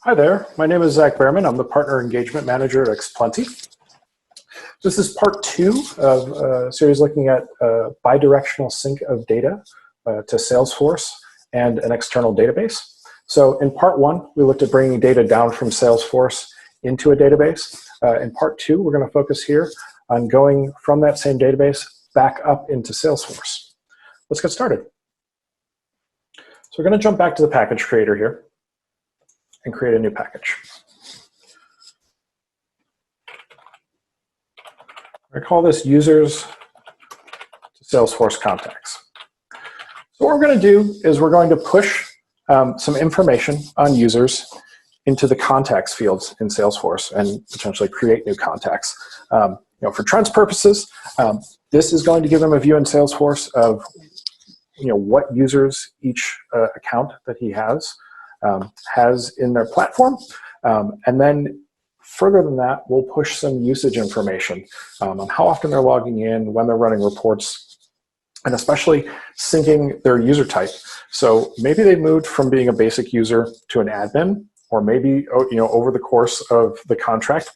Hi there, my name is Zach Behrman. I'm the Partner Engagement Manager at Xplenty. This is part 2 of a series looking at bidirectional sync of data to Salesforce and an external database. So in part 1, we looked at bringing data down from Salesforce into a database. In part 2, we're going to focus here on going from that same database back up into Salesforce. Let's get started. So we're going to jump back to the package creator here and create a new package. I call this users to Salesforce contacts. So what we're going to do is we're going to push some information on users into the contacts fields in Salesforce and potentially create new contacts. For trends purposes, this is going to give them a view in Salesforce of what users each account that he has in their platform. And then further than that, we'll push some usage information on how often they're logging in, when they're running reports, and especially syncing their user type. So maybe they moved from being a basic user to an admin, or maybe over the course of the contract,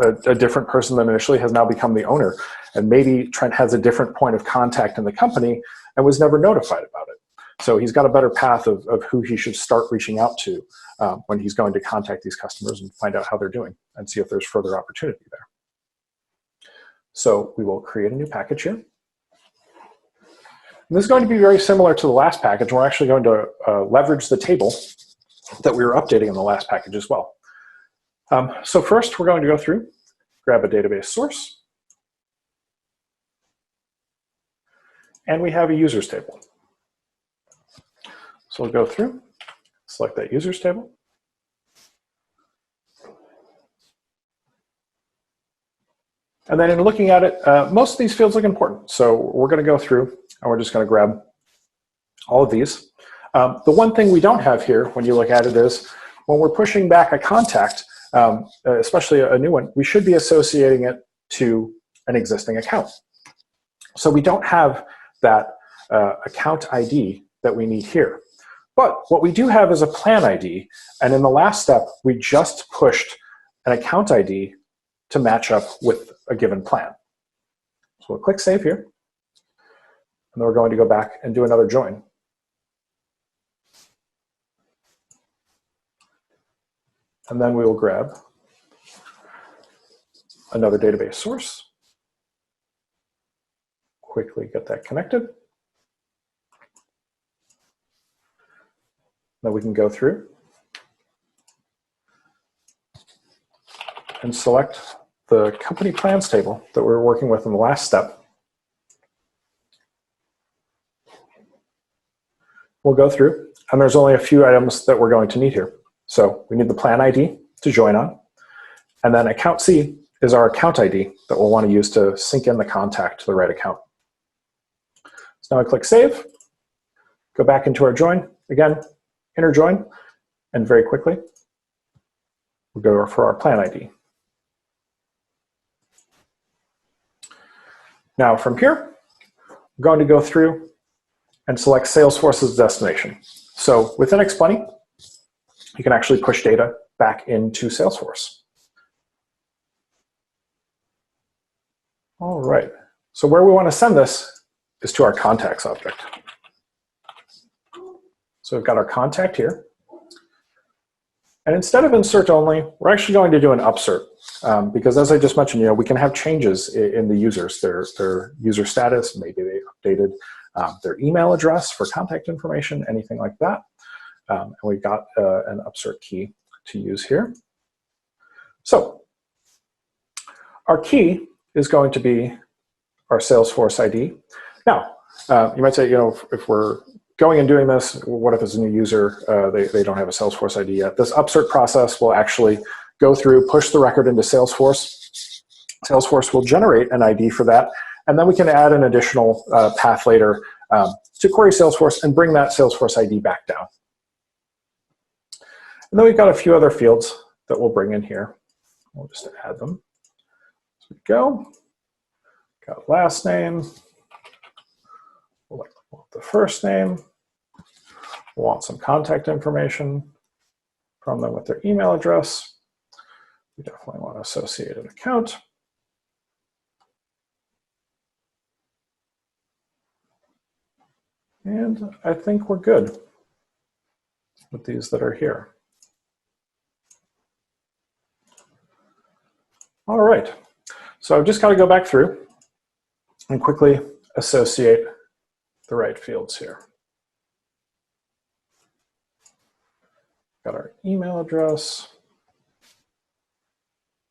a different person than initially has now become the owner. And maybe Trent has a different point of contact in the company and was never notified about it. So he's got a better path of who he should start reaching out to when he's going to contact these customers and find out how they're doing and see if there's further opportunity there. So we will create a new package here. And this is going to be very similar to the last package. We're actually going to leverage the table that we were updating in the last package as well. So first, we're going to go through, grab a database source, and we have a users table. So we'll go through, select that users table. And then in looking at it, most of these fields look important. So we're going to go through and we're just going to grab all of these. The one thing we don't have here when you look at it is when we're pushing back a contact, especially a new one, we should be associating it to an existing account. So we don't have that account ID that we need here. But what we do have is a plan ID, and in the last step, we just pushed an account ID to match up with a given plan. So we'll click Save here, and then we're going to go back and do another join. And then we will grab another database source, quickly get that connected. Then we can go through and select the company plans table that we were working with in the last step. We'll go through, and there's only a few items that we're going to need here. So we need the plan ID to join on, and then account C is our account ID that we'll want to use to sync in the contact to the right account. So now I click Save, go back into our join, again, inner join, and very quickly, we'll go for our plan ID. Now from here, we're going to go through and select Salesforce's destination. So within Xplenty, you can actually push data back into Salesforce. All right, so where we want to send this is to our contacts object. So we've got our contact here. And instead of insert only, we're actually going to do an upsert. Because as I just mentioned, we can have changes in the users, their user status, maybe they updated their email address for contact information, anything like that. And we've got an upsert key to use here. So our key is going to be our Salesforce ID. Now, you might say, if we're going and doing this, what if it's a new user, they don't have a Salesforce ID yet? This upsert process will actually go through, push the record into Salesforce. Salesforce will generate an ID for that, and then we can add an additional path later to query Salesforce and bring that Salesforce ID back down. And then we've got a few other fields that we'll bring in here. We'll just add them. There we go. Got last name. We'll want the first name. We'll want some contact information. from them with their email address. We definitely want to associate an account. And I think we're good with these that are here. All right, so I've just got to go back through and quickly associate the right fields here. Got our email address,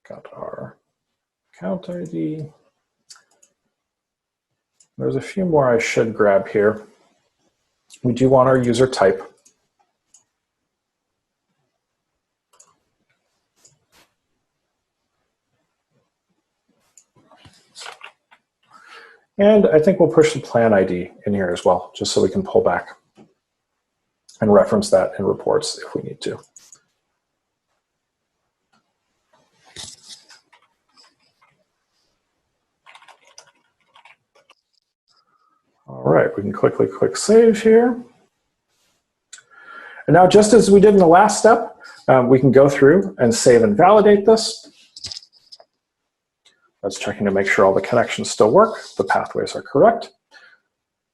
got our account ID. There's a few more I should grab here. We do want our user type. And I think we'll push the plan ID in here as well, just so we can pull back and reference that in reports if we need to. All right, we can quickly click save here. And now, just as we did in the last step, we can go through and save and validate this. That's checking to make sure all the connections still work, the pathways are correct.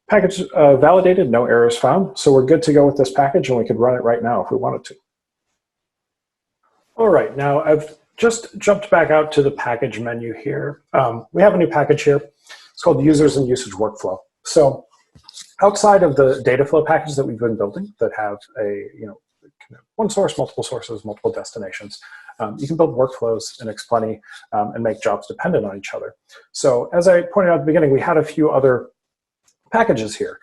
Package validated, no errors found. So we're good to go with this package, and we could run it right now if we wanted to. All right, now I've just jumped back out to the package menu here. We have a new package here. It's called Users and Usage Workflow. So outside of the data flow package that we've been building that have a one source, multiple sources, multiple destinations, you can build workflows in Xplenty and make jobs dependent on each other. So as I pointed out at the beginning, we had a few other packages here.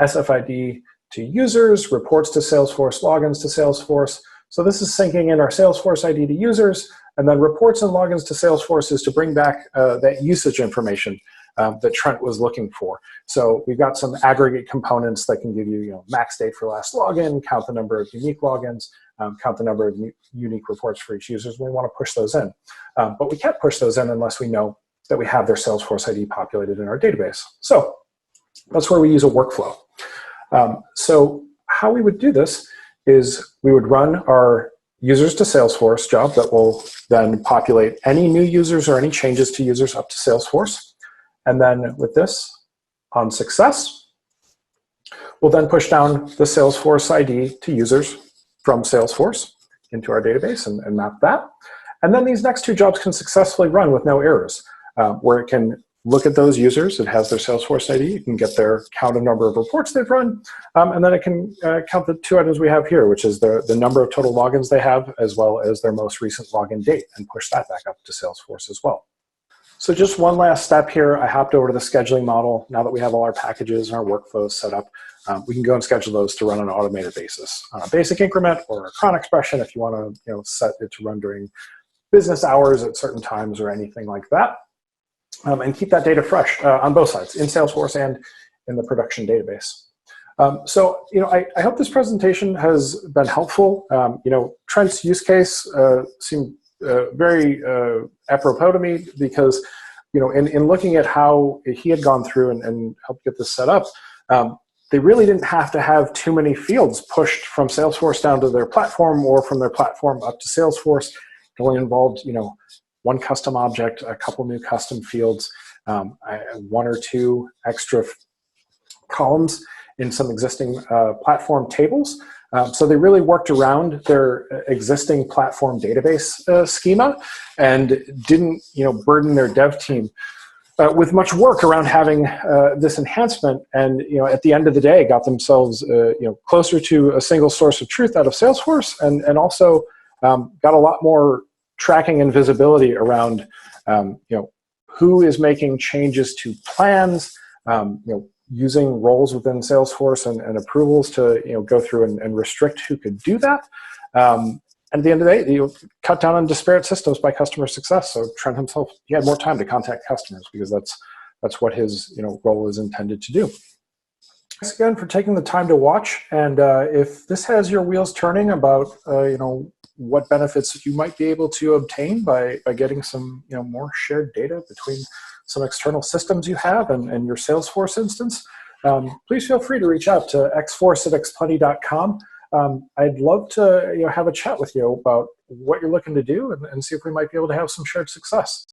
SFID to users, reports to Salesforce, logins to Salesforce. So this is syncing in our Salesforce ID to users, and then reports and logins to Salesforce is to bring back that usage information that Trent was looking for. So we've got some aggregate components that can give you, max date for last login, count the number of unique logins, count the number of unique reports for each user. We want to push those in. But we can't push those in unless we know that we have their Salesforce ID populated in our database. So that's where we use a workflow. So how we would do this is we would run our users to Salesforce job that will then populate any new users or any changes to users up to Salesforce. And then with this, on success, we'll then push down the Salesforce ID to users from Salesforce into our database and map that. And then these next two jobs can successfully run with no errors, where it can look at those users. It has their Salesforce ID. You can get their count of number of reports they've run. And then it can count the two items we have here, which is the number of total logins they have, as well as their most recent login date, and push that back up to Salesforce as well. So just one last step here. I hopped over to the scheduling model. Now that we have all our packages and our workflows set up, we can go and schedule those to run on an automated basis on a basic increment or a cron expression if you want to set it to run during business hours at certain times or anything like that. And keep that data fresh on both sides, in Salesforce and in the production database. So I hope this presentation has been helpful. Trent's use case seemed very apropos to me because, in looking at how he had gone through and helped get this set up, they really didn't have to have too many fields pushed from Salesforce down to their platform or from their platform up to Salesforce. It only involved, one custom object, a couple new custom fields, one or two extra columns in some existing platform tables. So they really worked around their existing platform database schema and didn't, burden their dev team with much work around having this enhancement. And at the end of the day, got themselves closer to a single source of truth out of Salesforce, and also got a lot more tracking and visibility around who is making changes to plans, using roles within Salesforce and approvals to go through and restrict who could do that. And at the end of the day, cut down on disparate systems by customer success. So Trent himself, he had more time to contact customers because that's what his role is intended to do. Thanks again for taking the time to watch. And if this has your wheels turning about what benefits you might be able to obtain by getting some more shared data between some external systems you have and your Salesforce instance, please feel free to reach out to xforce@xplenty.com. I'd love to have a chat with you about what you're looking to do and see if we might be able to have some shared success.